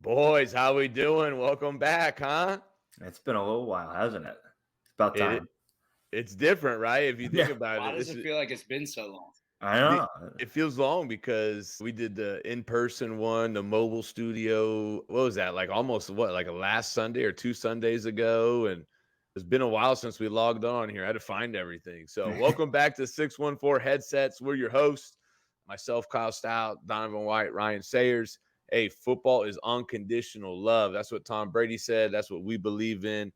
Boys, how we doing? Welcome back, huh? It's been a little while, hasn't it? It's about It time. it's different, right? If you think Yeah, about Why it, does this it is feel like it's been so long? I the know. it feels long because we did the in-person one, the mobile studio. What was that? Like almost like a last Sunday or 2 Sundays ago. And it's been a while since we logged on here. I had to find everything. So welcome back to 614 Headsets. We're your hosts. Myself, Kyle Stout, Donovan White, Ryan Sayers. Hey, football is unconditional love. That's what Tom Brady said. That's what we believe in.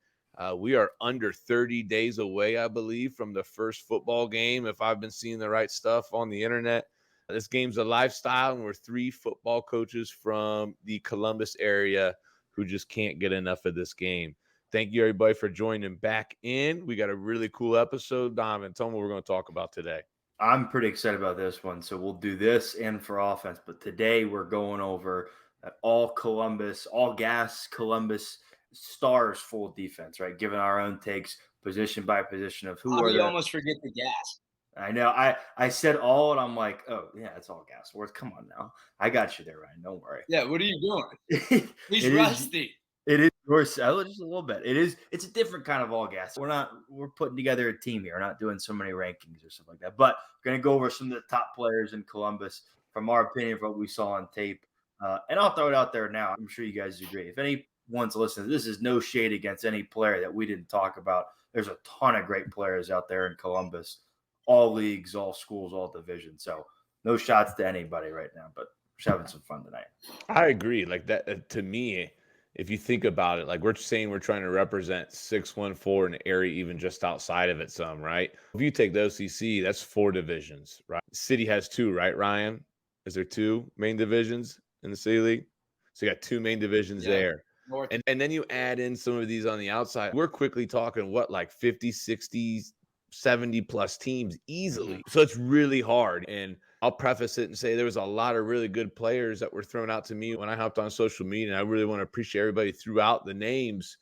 We are under 30 days away, I believe, from the first football game, if I've been seeing the right stuff on the internet. This game's a lifestyle, and we're three football coaches from the Columbus area who just can't get enough of this game. Thank you, everybody, for joining back in. We got a really cool episode. Donovan, tell me what we're going to talk about today. I'm pretty excited about this one. So we'll do this and for offense. But today we're going over that all Columbus, all gas Columbus stars full defense, right? Giving our own takes position by position of who How are do you the. almost forget the gas? I know. I said all, and I'm like, oh yeah, it's all gas. Worth. Come on now, I got you there, Ryan. Don't worry. Yeah, what are you doing? it He's is. rusty. It is yours, just a little bit. It's a different kind of all gas. We're putting together a team here. We're not doing so many rankings or stuff like that. But we're gonna go over some of the top players in Columbus from our opinion of what we saw on tape. And I'll throw it out there now. I'm sure you guys agree. If anyone's listening, this is no shade against any player that we didn't talk about. There's a ton of great players out there in Columbus, all leagues, all schools, all divisions. So no shots to anybody right now, but just having some fun tonight. I agree. Like that, to me, if you think about it, like we're saying we're trying to represent 614 an area even just outside of it some, right? If you take the OCC, that's 4 divisions, right? City has 2, right, Ryan? Is there 2 main divisions in the City League? So you got 2 main divisions Yeah. there. North. And then you add in some of these on the outside. We're quickly talking like 50, 60, 70 plus teams easily. So it's really hard. And I'll preface it and say there was a lot of really good players that were thrown out to me when I hopped on social media. And I really want to appreciate everybody throughout the names.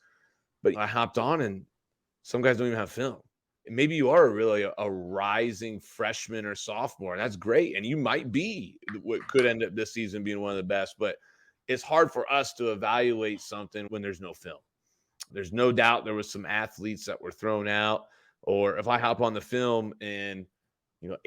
But I hopped on and some guys don't even have film. And maybe you are really a rising freshman or sophomore. And that's great. And you might be what could end up this season being one of the best. But it's hard for us to evaluate something when there's no film. There's no doubt there was some athletes that were thrown out. Or if I hop on the film and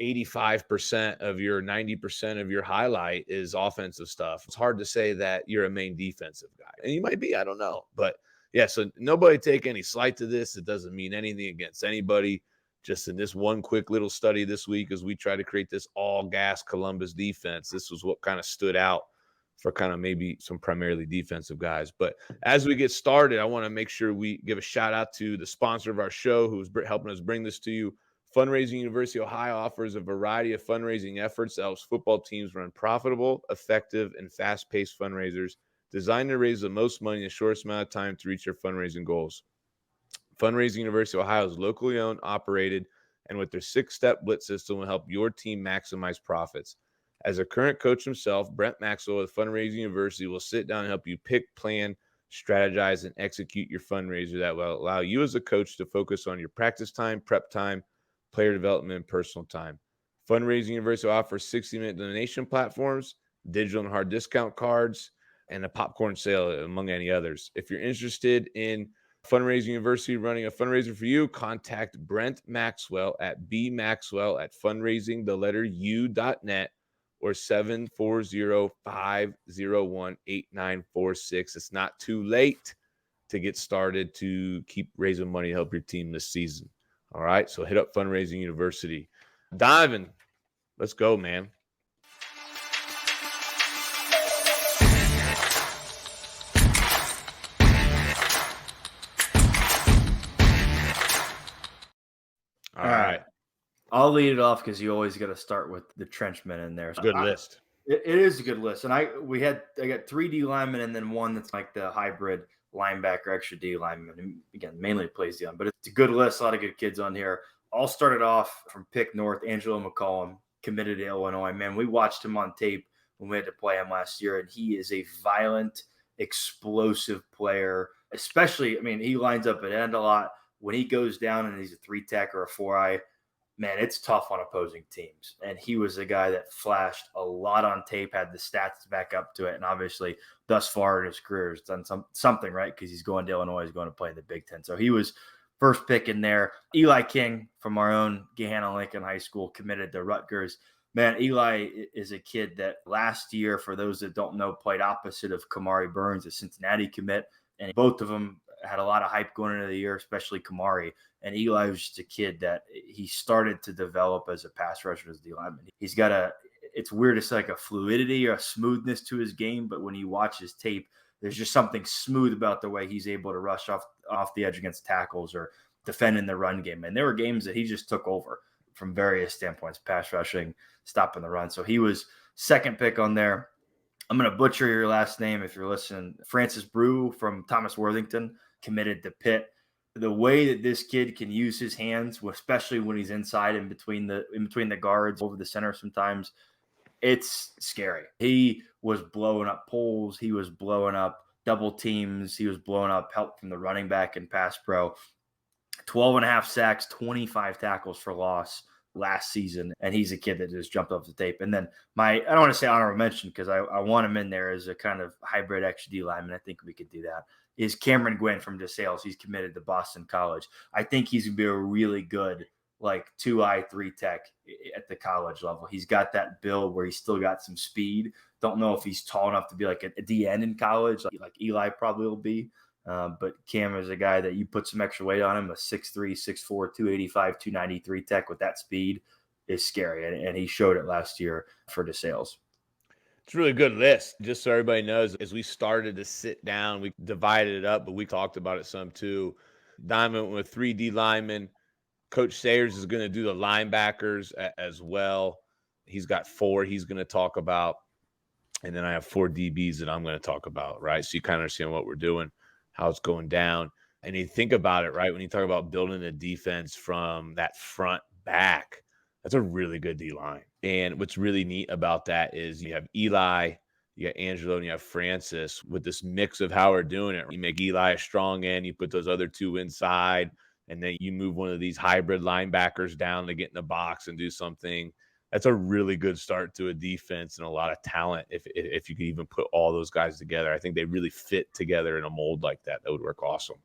85% of your 90% of your highlight is offensive stuff, it's hard to say that you're a main defensive guy. And you might be, I don't know. But yeah, so nobody take any slight to this. It doesn't mean anything against anybody. Just in this one quick little study this week as we try to create this all gas Columbus defense, this was what kind of stood out for kind of maybe some primarily defensive guys. But as we get started, I want to make sure we give a shout out to the sponsor of our show who's helping us bring this to you. Fundraising University of Ohio offers a variety of fundraising efforts that helps football teams run profitable, effective, and fast-paced fundraisers designed to raise the most money in the shortest amount of time to reach their fundraising goals. Fundraising University of Ohio is locally owned, operated, and with their 6-step blitz system will help your team maximize profits. As a current coach himself, Brent Maxwell with Fundraising University will sit down and help you pick, plan, strategize, and execute your fundraiser that will allow you as a coach to focus on your practice time, prep time, player development, and personal time. Fundraising University offers 60-minute donation platforms, digital and hard discount cards, and a popcorn sale, among any others. If you're interested in Fundraising University running a fundraiser for you, contact Brent Maxwell at bmaxwell@fundraisingtheletteru.net or 740-501-8946. It's not too late to get started to keep raising money to help your team this season. All right, so hit up Fundraising University. Donovan, let's go, man. All right. I'll lead it off because you always got to start with the trenchmen in there. So Good list. It is a good list. And I got 3 D linemen and then one that's like the hybrid linebacker, extra D lineman. And again, mainly plays the but it's a good list. A lot of good kids on here. I'll start it off from Pick North. Angelo McCollum, committed to Illinois. Man, we watched him on tape when we had to play him last year, and he is a violent, explosive player. Especially, he lines up at end a lot. When he goes down and he's a 3-tech or a 4-eye, man, it's tough on opposing teams. And he was a guy that flashed a lot on tape, had the stats to back up to it. And obviously, thus far in his career, has done something right because he's going to Illinois, he's going to play in the Big Ten. So he was first pick in there. Eli King from our own Gahanna Lincoln High School committed to Rutgers. Man, Eli is a kid that last year, for those that don't know, played opposite of Kamari Burns, a Cincinnati commit. And both of them had a lot of hype going into the year, especially Kamari. And Eli was just a kid that he started to develop as a pass rusher as D lineman. He's got it's weird to say, like a fluidity or a smoothness to his game, but when you watch his tape, there's just something smooth about the way he's able to rush off the edge against tackles or defend in the run game. And there were games that he just took over from various standpoints, pass rushing, stopping the run. So he was second pick on there. I'm going to butcher your last name if you're listening. Francis Brew from Thomas Worthington committed to Pitt. The way that this kid can use his hands, especially when he's inside in between the guards over the center sometimes, it's scary. He was blowing up poles. He was blowing up double teams. He was blowing up help from the running back and pass pro. 12 and a half sacks, 25 tackles for loss last season. And he's a kid that just jumped off the tape. And then I don't want to say honorable mention because I want him in there as a kind of hybrid XD lineman. I think we could do that. Is Cameron Gwynn from DeSales. He's committed to Boston College. I think he's going to be a really good, like 2I, 3 tech at the college level. He's got that build where he's still got some speed. Don't know if he's tall enough to be like a DN in college, like Eli probably will be. But Cam is a guy that you put some extra weight on him, a 6'3", 6'4", 285, 293 tech with that speed is scary. And he showed it last year for DeSales. It's a really good list. Just so everybody knows, as we started to sit down, we divided it up, but we talked about it some too. Diamond went with 3 D linemen. Coach Sayers is going to do the linebackers as well. He's got 4 he's going to talk about. And then I have 4 DBs that I'm going to talk about, right? So you kind of understand what we're doing, how it's going down. And you think about it, right? When you talk about building a defense from that front back, that's a really good D-line. And what's really neat about that is you have Eli, you got Angelo, and you have Francis with this mix of how we're doing it. You make Eli a strong end, you put those other 2 inside, and then you move one of these hybrid linebackers down to get in the box and do something. That's a really good start to a defense and a lot of talent if you could even put all those guys together. I think they really fit together in a mold like that. That would work awesome.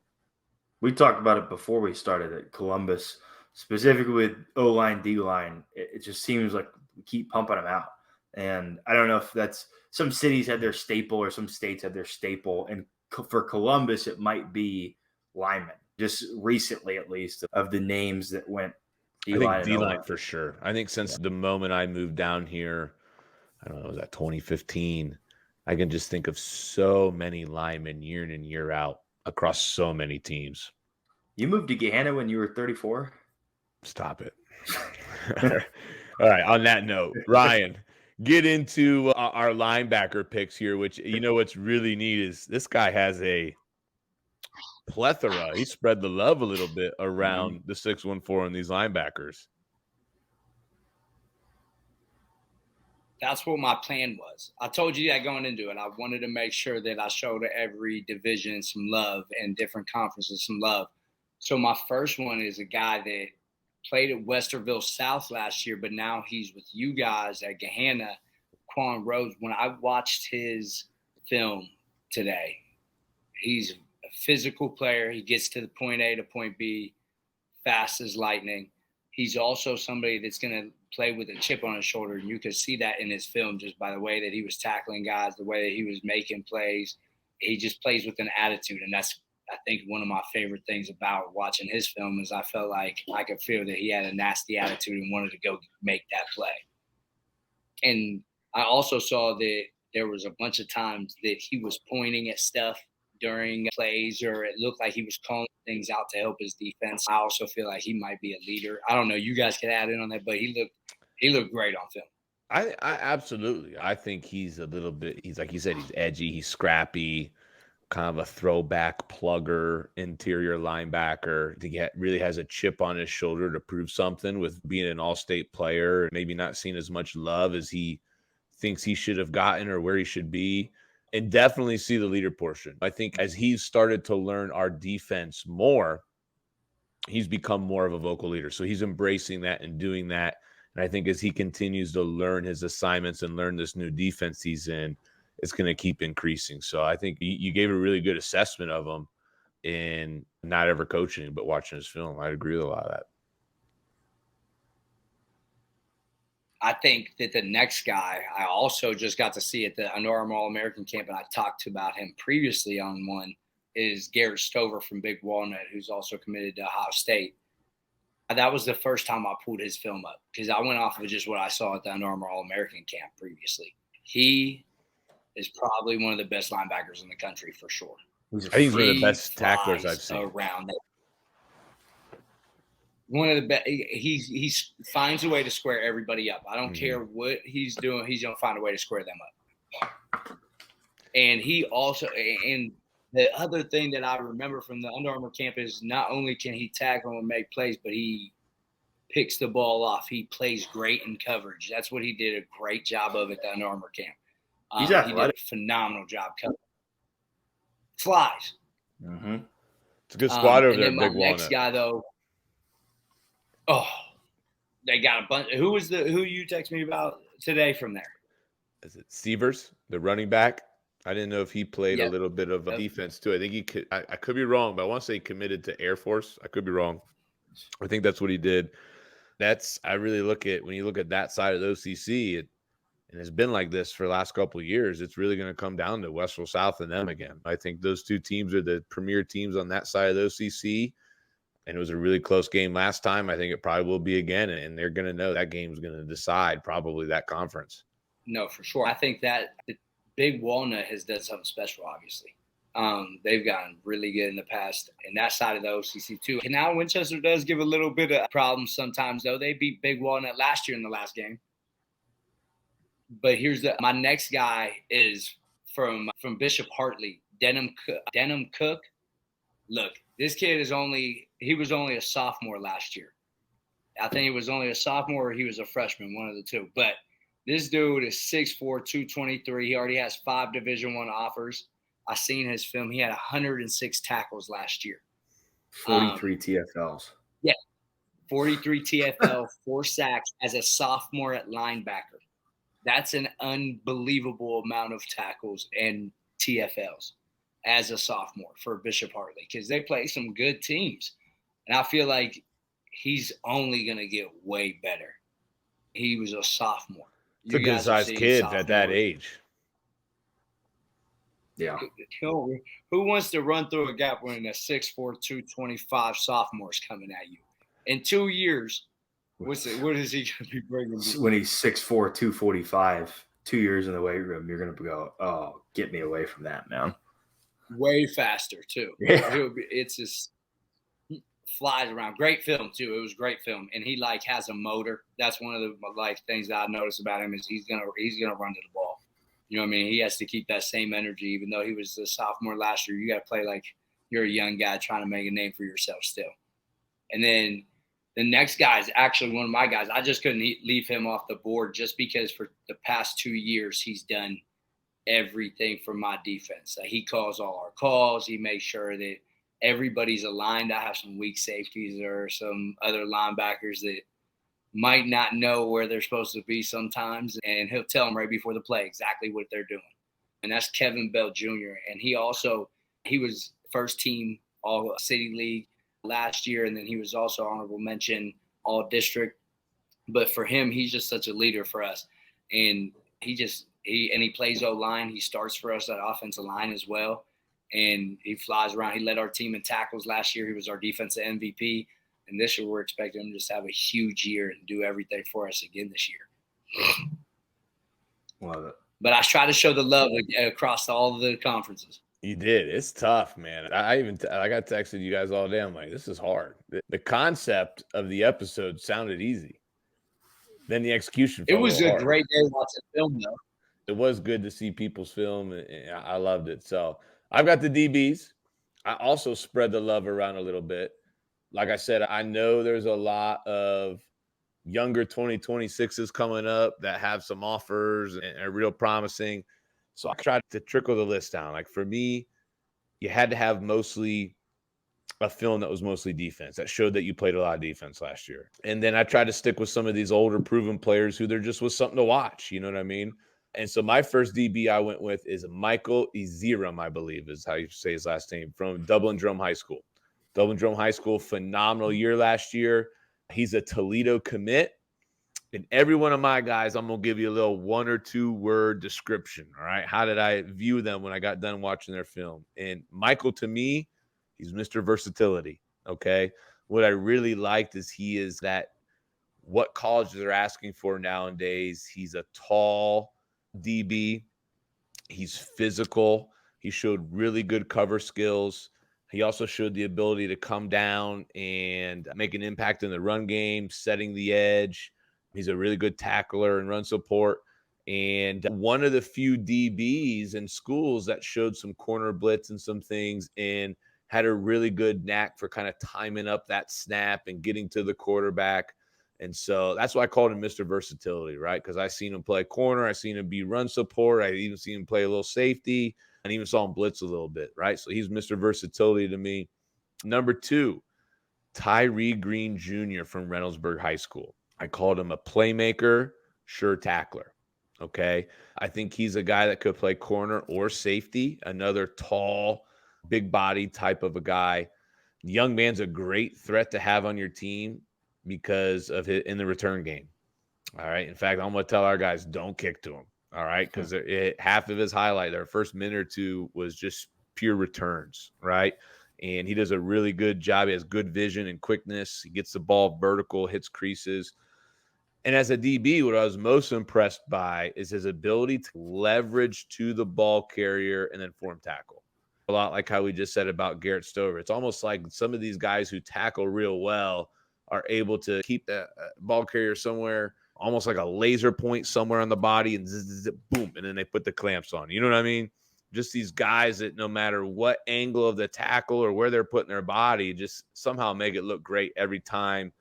We talked about it before we started at Columbus, specifically with O-line, D-line. It just seems like we keep pumping them out. And I don't know if that's – some cities had their staple or some states had their staple. And for Columbus, it might be linemen, just recently at least, of the names that went D-line. I think D-line for sure. I think since the moment I moved down here, I don't know, was that 2015, I can just think of so many linemen year in and year out across so many teams. You moved to Gahanna when you were 34? Stop it. All right. On that note, Ryan, get into our linebacker picks here, which, you know, what's really neat is this guy has a plethora. He spread the love a little bit around the 614 and these linebackers. That's what my plan was. I told you that going into it. I wanted to make sure that I showed every division some love and different conferences some love. So my first one is a guy that played at Westerville South last year, but now he's with you guys at Gahanna, Quan Rhodes. When I watched his film today, he's a physical player. He gets to the point A to point B fast as lightning. He's also somebody that's going to play with a chip on his shoulder. And you could see that in his film just by the way that he was tackling guys, the way that he was making plays. He just plays with an attitude. And that's, I think, one of my favorite things about watching his film is I felt like I could feel that he had a nasty attitude and wanted to go make that play. And I also saw that there was a bunch of times that he was pointing at stuff during plays, or it looked like he was calling things out to help his defense. I also feel like he might be a leader. I don't know. You guys can add in on that, but he looked great on film. I absolutely. I think he's a little bit, he's like you said, he's edgy, he's scrappy, kind of a throwback plugger, interior linebacker. He really has a chip on his shoulder to prove something with being an all-state player, maybe not seeing as much love as he thinks he should have gotten or where he should be. And definitely see the leader portion. I think as he's started to learn our defense more, he's become more of a vocal leader. So he's embracing that and doing that. And I think as he continues to learn his assignments and learn this new defense he's in, it's going to keep increasing. So I think you gave a really good assessment of him in not ever coaching, but watching his film. I'd agree with a lot of that. I think that the next guy I also just got to see at the Under Armour All-American camp, and I talked about him previously on one, is Garrett Stover from Big Walnut, who's also committed to Ohio State. That was the first time I pulled his film up because I went off of just what I saw at the Under Armour All-American camp previously. He is probably one of the best linebackers in the country for sure. I think he's one of the best tacklers I've seen. Around it. One of the best. He finds a way to square everybody up. I don't care what he's doing. He's going to find a way to square them up. And he also – and the other thing that I remember from the Under Armour camp is not only can he tackle and make plays, but he picks the ball off. He plays great in coverage. That's what he did a great job of at the Under Armour camp. He did a phenomenal job covering. Flies. Mm-hmm. It's a good squad over there. And then my next guy, though, they got a bunch. Who you text me about today from there? Is it Severs, the running back? I didn't know if he played a little bit of defense too. I think he could. I could be wrong, but I want to say he committed to Air Force. I could be wrong. I think that's what he did. I really look at when you look at that side of the OCC, and it's been like this for the last couple of years. It's really going to come down to Western South and them again. I think those two teams are the premier teams on that side of the OCC. And it was a really close game last time. I think it probably will be again. And they're going to know that game's going to decide probably that conference. No, for sure. I think that Big Walnut has done something special, obviously. They've gotten really good in the past. And that side of the OCC, too. And now Winchester does give a little bit of problems sometimes, though. They beat Big Walnut last year in the last game. But my next guy is from Bishop Hartley, Denham Cook. Look, this kid was only a sophomore last year. I think he was only a sophomore or he was a freshman, one of the two. But this dude is 6'4", 223. He already has 5 Division I offers. I seen his film. He had 106 tackles last year. 43 TFLs. Yeah, 43 TFL, 4 sacks as a sophomore at linebacker. That's an unbelievable amount of tackles and TFLs as a sophomore for Bishop Hartley because they play some good teams. And I feel like he's only going to get way better. He was a sophomore. It's a good-sized kid at that age. Yeah. Who wants to run through a gap when a 6'4", 225 sophomore is coming at you? In 2 years, what is he going to be bringing? When he's 6'4", 245, 2 years in the weight room, you're going to go, oh, get me away from that, man. Way faster, too. Yeah. It's just flies around. Great film, too. It was great film. And he, has a motor. That's one of the, things that I noticed about him is he's gonna run to the ball. You know what I mean? He has to keep that same energy, even though he was a sophomore last year. You got to play like you're a young guy trying to make a name for yourself still. And then the next guy is actually one of my guys. I just couldn't leave him off the board just because for the past 2 years he's done everything for my defense. He calls all our calls. He makes sure that everybody's aligned. I have some weak safeties or some other linebackers that might not know where they're supposed to be sometimes, and he'll tell them right before the play exactly what they're doing. And that's Kevin Bell Jr. And he was first team All City League last year, and then he was also honorable mention All District. But for him, he's just such a leader for us. And he plays O-line. He starts for us at offensive line as well. And he flies around. He led our team in tackles last year. He was our defensive MVP. And this year we're expecting him to just have a huge year and do everything for us again this year. Love it. But I try to show the love across all of the conferences. You did. It's tough, man. I got texted you guys all day. I'm like, this is hard. The concept of the episode sounded easy. Then the execution. It was a great day watching film, though. It was good to see people's film, and I loved it. So I've got the DBs. I also spread the love around a little bit. Like I said, I know there's a lot of younger 2026s coming up that have some offers and are real promising. So I tried to trickle the list down. Like for me, you had to have mostly a film that was mostly defense, that showed that you played a lot of defense last year. And then I tried to stick with some of these older proven players who there just was something to watch. You know what I mean? And so my first DB I went with is Michael Ezeram, I believe is how you say his last name, from Dublin Drum High School. Dublin Drum High School, phenomenal year last year. He's a Toledo commit. And every one of my guys, I'm going to give you a little 1 or 2 word description. All right. How did I view them when I got done watching their film? And Michael, to me, he's Mr. Versatility. Okay. What I really liked is he is that what colleges are asking for nowadays. He's a tall DB. He's physical. He showed really good cover skills. He also showed the ability to come down and make an impact in the run game, setting the edge. He's a really good tackler and run support. And one of the few DBs in schools that showed some corner blitz and some things and had a really good knack for kind of timing up that snap and getting to the quarterback. And so that's why I called him Mr. Versatility, right? Because I seen him play corner. I seen him be run support. I even seen him play a little safety and even saw him blitz a little bit, right? So he's Mr. Versatility to me. Number 2, Tyree Green Jr. from Reynoldsburg High School. I called him a playmaker, sure tackler. Okay. I think he's a guy that could play corner or safety, another tall, big body type of a guy. Young man's a great threat to have on your team because of it in the return game. All right. In fact, I'm going to tell our guys, don't kick to him. All right. Because half of his highlight, their first minute or 2 was just pure returns. Right. And he does a really good job. He has good vision and quickness. He gets the ball vertical, hits creases. And as a DB, what I was most impressed by is his ability to leverage to the ball carrier and then form tackle. A lot like how we just said about Garrett Stover. It's almost like some of these guys who tackle real well are able to keep the ball carrier somewhere, almost like a laser point somewhere on the body and boom, and then they put the clamps on. You know what I mean? Just these guys that no matter what angle of the tackle or where they're putting their body, just somehow make it look great every time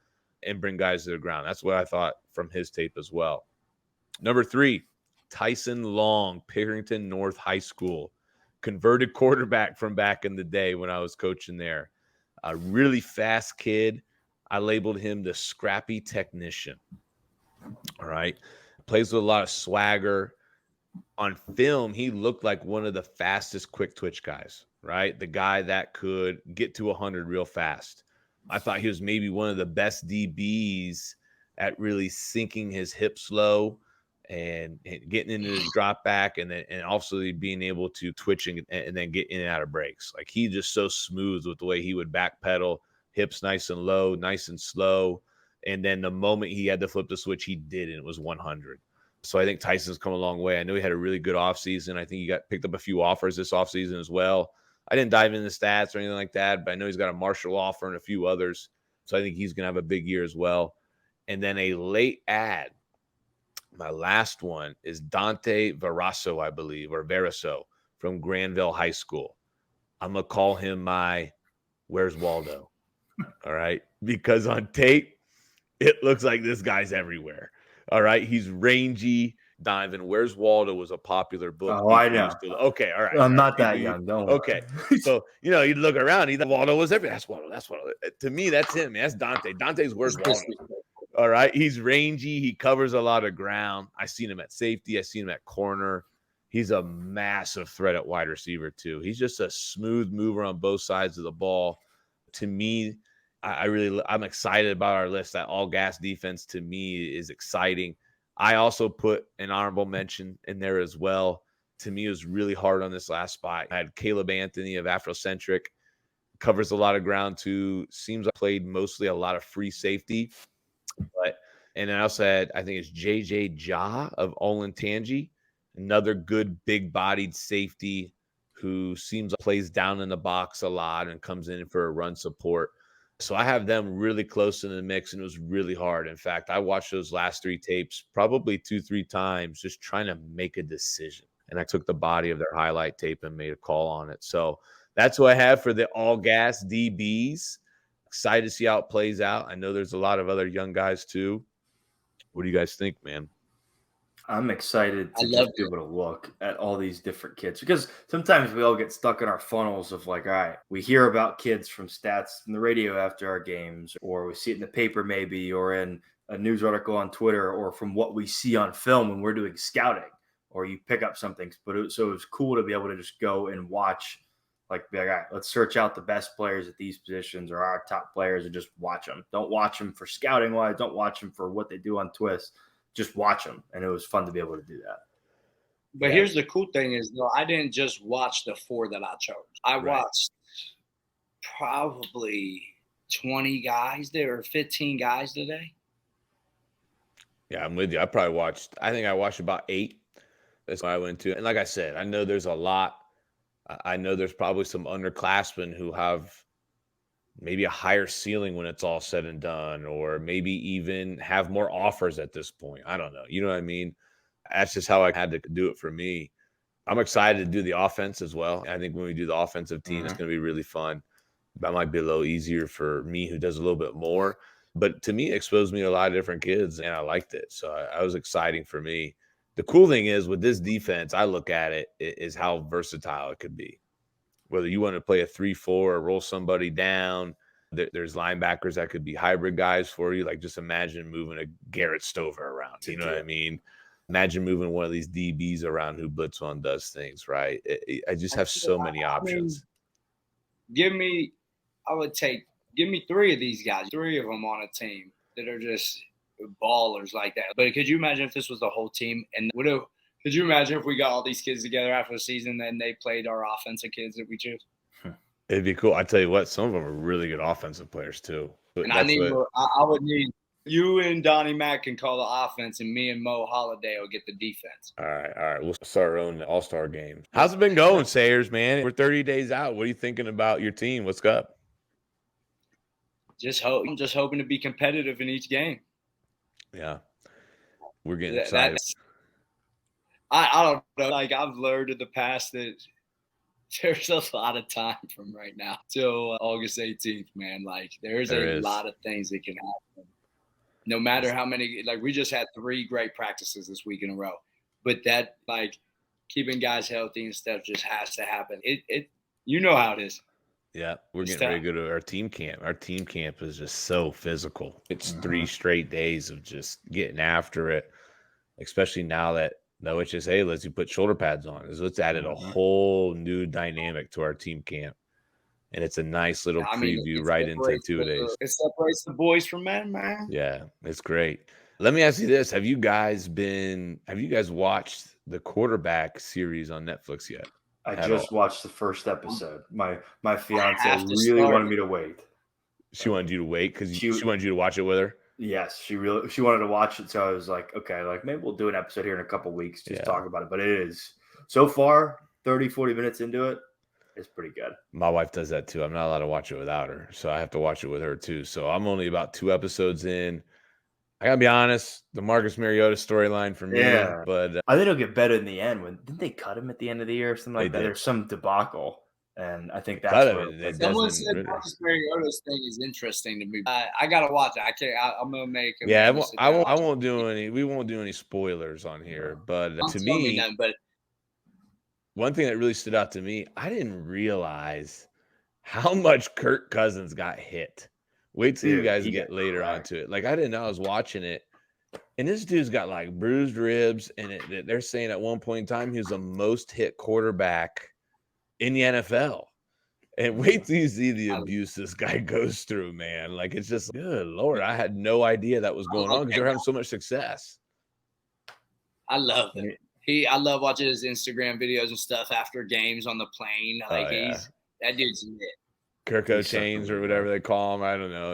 and bring guys to the ground. That's what I thought from his tape as well. Number 3, Tyson Long, Pickerington North High School. Converted quarterback from back in the day when I was coaching there. A really fast kid. I labeled him the scrappy technician. All right. Plays with a lot of swagger. On film, he looked like one of the fastest quick twitch guys, right? The guy that could get to 100 real fast. I thought he was maybe one of the best DBs at really sinking his hips low and getting into his drop back and also being able to twitching and then get in and out of breaks. Like he just so smooth with the way he would backpedal, hips nice and low, nice and slow. And then the moment he had to flip the switch, he did, and it was 100. So I think Tyson's come a long way. I know he had a really good offseason. I think he got picked up a few offers this offseason as well. I didn't dive into the stats or anything like that, but I know he's got a Marshall offer and a few others. So I think he's going to have a big year as well. And then a late ad, my last one is Dante Veraso, I believe, or Veraso from Granville High School. I'm going to call him my Where's Waldo? All right. Because on tape, it looks like this guy's everywhere. All right. He's rangy. Donovan, Where's Waldo was a popular book. Oh, I know. Okay. All right. I'm not that young. Don't worry. Okay. So, you'd look around. Waldo was everywhere. That's Waldo. That's Waldo. To me, that's him. Man. That's Dante. Dante's Where's Waldo? All right. He's rangy. He covers a lot of ground. I seen him at safety. I seen him at corner. He's a massive threat at wide receiver, too. He's just a smooth mover on both sides of the ball. To me, I'm excited about our list. That all gas defense to me is exciting. I also put an honorable mention in there as well. To me, it was really hard on this last spot. I had Caleb Anthony of Afrocentric, covers a lot of ground too. Seems like played mostly a lot of free safety. And I also had, I think it's JJ Ja of Olentangy, another good big-bodied safety who seems like plays down in the box a lot and comes in for a run support. So I have them really close in the mix, and it was really hard. In fact, I watched those last 3 tapes probably 2-3 times just trying to make a decision. And I took the body of their highlight tape and made a call on it. So that's what I have for the all-gas DBs. Excited to see how it plays out. I know there's a lot of other young guys too. What do you guys think, man? I'm excited I to love just be able to look at all these different kids because sometimes we all get stuck in our funnels of like, all right, we hear about kids from stats from the radio after our games, or we see it in the paper maybe, or in a news article on Twitter, or from what we see on film when we're doing scouting, or you pick up something. So it was cool to be able to just go and watch, like, be like, all right, let's search out the best players at these positions or our top players and just watch them. Don't watch them for scouting wise. Don't watch them for what they do on Twist. Just watch them, and it was fun to be able to do that. But here's the cool thing is, though, I didn't just watch the 4 that I chose. I watched probably 20 guys. There were 15 guys today. Yeah, I'm with you. I think I watched about 8. That's what I went to. And like I said, I know there's a lot. I know there's probably some underclassmen who have maybe a higher ceiling when it's all said and done, or maybe even have more offers at this point. I don't know. You know what I mean? That's just how I had to do it for me. I'm excited to do the offense as well. I think when we do the offensive team, it's going to be really fun. That might be a little easier for me who does a little bit more. But to me, it exposed me to a lot of different kids, and I liked it. So I was exciting for me. The cool thing is with this defense, I look at it is how versatile it could be. Whether you want to play a 3-4 or roll somebody down, there's linebackers that could be hybrid guys for you. Like just imagine moving a Garrett Stover around. You know what I mean? Imagine moving one of these DBs around who blitz on does things, right? I just have so many options. Give me 3 of these guys, 3 of them on a team that are just ballers like that. But could you imagine if this was the whole team? And could you imagine if we got all these kids together after the season and they played our offensive kids that we choose? It'd be cool. I tell you what, some of them are really good offensive players too. And I would need you and Donnie Mack can call the offense, and me and Mo Holiday will get the defense. All right. We'll start our own All-Star game. How's it been going, Sayers, man? We're 30 days out. What are you thinking about your team? What's up? I'm just hoping to be competitive in each game. Yeah. We're getting excited. I don't know. Like, I've learned in the past that there's a lot of time from right now till August 18th, man. Like, there's a lot of things that can happen. No matter how many, like, we just had 3 great practices this week in a row. But that, like, keeping guys healthy and stuff just has to happen. You know how it is. Yeah, we're getting ready to go to our team camp. Our team camp is just so physical. It's 3 straight days of just getting after it, especially now that the OHSA lets you put shoulder pads on. So it's added a whole new dynamic to our team camp. And it's a nice little preview right into 2 days. It separates the boys from men, man. Yeah, it's great. Let me ask you this. Have you guys watched the quarterback series on Netflix yet? I just watched the first episode. My fiance really wanted me to wait. She wanted you to wait because she wanted you to watch it with her? Yes, she wanted to watch it. So I was like, okay, like maybe we'll do an episode here in a couple of weeks, just talk about it. But it is so far 30, 40 minutes into it. It's pretty good. My wife does that too. I'm not allowed to watch it without her. So I have to watch it with her too. So I'm only about 2 episodes in. I gotta be honest, the Marcus Mariota storyline for me. Yeah, but I think it'll get better in the end. Didn't they cut him at the end of the year or something like that? There's some debacle, and I think that's someone said Marcus Mariota's thing is interesting to me. I gotta watch it. I can't. I'm gonna make. I won't do any. We won't do any spoilers on here. But to me, one thing that really stood out to me, I didn't realize how much Kirk Cousins got hit. Wait till you guys get later onto it. Like, I didn't know. I was watching it, and this dude's got like bruised ribs, and they're saying at one point in time he was the most hit quarterback in the NFL. And wait till you see the abuse this guy goes through, man. Like, it's just, good Lord, I had no idea that was going on because they're having so much success. I love it. I love watching his Instagram videos and stuff after games on the plane. Like, that dude's lit. Kirko chains or whatever they call them. I don't know.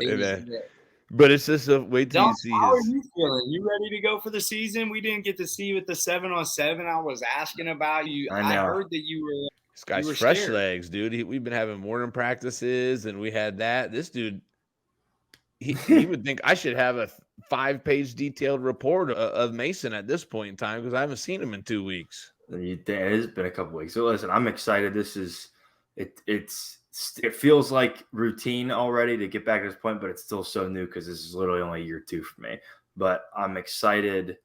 But it's just wait till you see how are you feeling? You ready to go for the season? We didn't get to see you at the 7-on-7. I was asking about you. I heard that you were. This guy's fresh legs, dude. We've been having morning practices, and we had that. This dude, he would think I should have a 5-page detailed report of Mason at this point in time because I haven't seen him in 2 weeks. It has been a couple weeks. So listen, I'm excited. This is it feels like routine already to get back to this point, but it's still so new because this is literally only year 2 for me. But I'm excited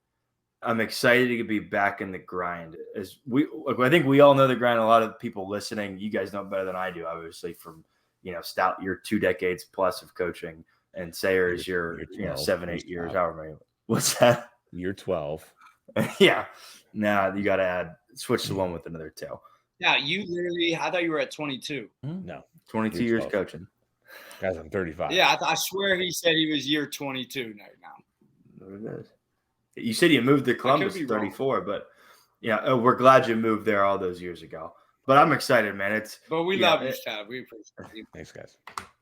I'm excited to be back in the grind. I think we all know the grind. A lot of people listening, you guys know better than I do, obviously, from Stout, your 2 decades plus of coaching, and Sayers, your 7, 8 years, however many. What's that? Year 12. Yeah. Now you got to switch to one with another 2. Yeah, you literally. I thought you were at 22. No, 22 years coaching. Guys, I'm 35. Yeah, I swear he said he was year 22 right now. What it is. You said you moved to Columbus at 34, but we're glad you moved there all those years ago. But I'm excited, man. But we love you, Chad. We appreciate you. Thanks, guys.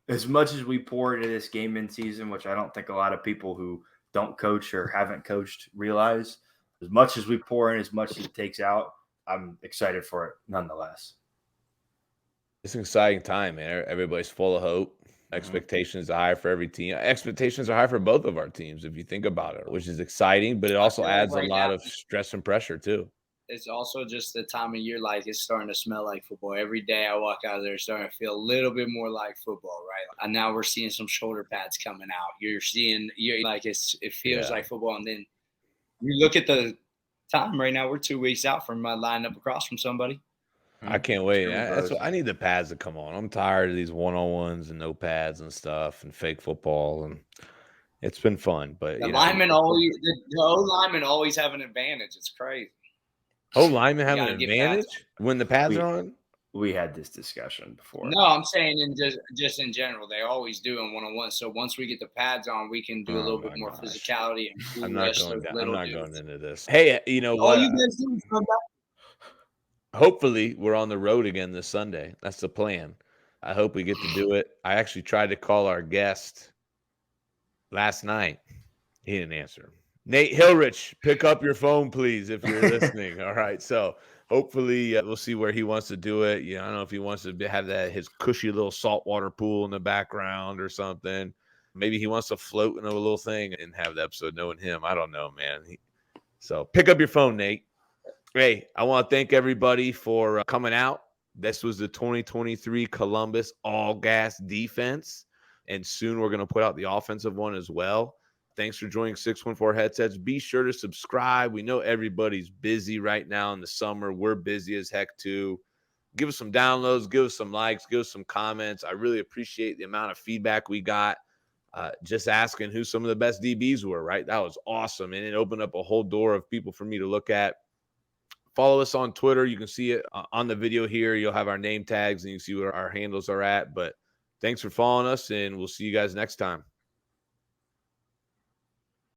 As much as we pour into this game in season, which I don't think a lot of people who don't coach or haven't coached realize, as much as we pour in, as much as it takes out, I'm excited for it nonetheless. It's an exciting time, man. Everybody's full of hope. Expectations are high for every team. Expectations are high for both of our teams, if you think about it, which is exciting, but it also adds a lot of stress and pressure too. It's also just the time of year, like it's starting to smell like football. Every day I walk out there, starting to feel a little bit more like football, right? And now we're seeing some shoulder pads coming out. You're like it feels like football. And then you look at the time right now, we're 2 weeks out from lining up across from somebody. I can't wait. I need the pads to come on. I'm tired of these one-on-ones and no pads and stuff and fake football, and it's been fun. But the linemen the O-linemen always have an advantage. It's crazy. O-linemen have an advantage when the pads are on? We had this discussion before. No, I'm saying just in general, they always do in one-on-one. So once we get the pads on, we can do a little bit more physicality. And I'm not going into this. Hey, you know what? All you guys do is come back. Hopefully, we're on the road again this Sunday. That's the plan. I hope we get to do it. I actually tried to call our guest last night. He didn't answer. Nate Hilrich, pick up your phone, please, if you're listening. All right. So hopefully we'll see where he wants to do it. I don't know if he wants to have his cushy little saltwater pool in the background or something. Maybe he wants to float in a little thing and have the episode knowing him. I don't know, man. So pick up your phone, Nate. Hey, I want to thank everybody for coming out. This was the 2023 Columbus all-gas defense, and soon we're going to put out the offensive one as well. Thanks for joining 614 Headsets. Be sure to subscribe. We know everybody's busy right now in the summer. We're busy as heck too. Give us some downloads, give us some likes, give us some comments. I really appreciate the amount of feedback we got. Just asking who some of the best DBs were, right? That was awesome, and it opened up a whole door of people for me to look at. Follow us on Twitter. You can see it on the video here. You'll have our name tags and you can see where our handles are at. But thanks for following us, and we'll see you guys next time.